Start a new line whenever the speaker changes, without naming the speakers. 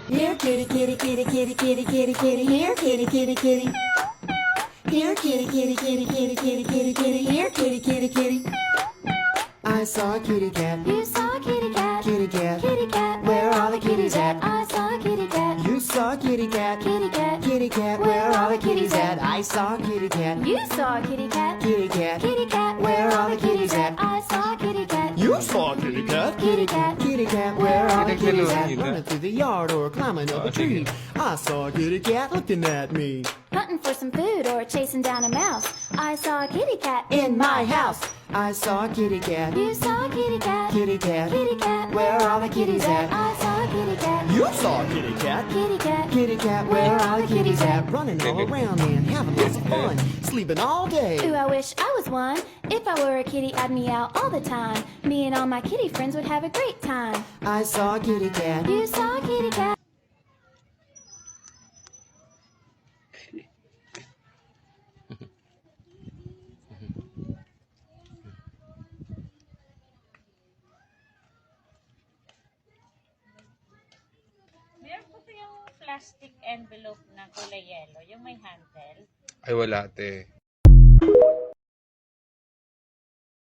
Here, kitty, kitty, kitty, kitty, kitty, kitty, kitty. Here, kitty, kitty, kitty. Here, kitty, kitty, kitty, kitty, kitty, kitty, kitty. Here, kitty, kitty, kitty. I saw a kitty cat.
You saw a kitty cat.
Kitty cat.
Kitty cat.
Where are the kitties at?
I saw a kitty cat.
You saw a kitty cat.
Kitty cat.
Kitty cat. Where are the kitties at? I saw a kitty cat.
You saw a kitty cat.
Kitty cat.
Kitty cat.
Where are the kitties at?
I saw a kitty cat.
You saw a kitty cat.
Kitty cat.
Kitty cat, where are the kitties at?
Pinagdalawan
Running through the yard or climbing up a tree. I saw a kitty cat looking at me.
Hunting for some food or chasing down a mouse. I saw a kitty cat
In my house, I saw a kitty cat.
You saw a kitty cat.
Kitty cat.
Kitty cat.
Where are the kitties at?
I saw a kitty cat.
You saw a kitty cat.
Kitty cat.
Kitty cat, where are the kitties at? Running all around and having lots of fun. Sleeping all day.
Ooh, I wish I was one. If I were a kitty, I'd meow all the time. Me and all my kitty friends would have a great time.
I saw a kitty cat.
You saw a kitty cat.
Meron po ito yung plastic envelope na kulay yellow, yung may handle.
Ay, wala, te.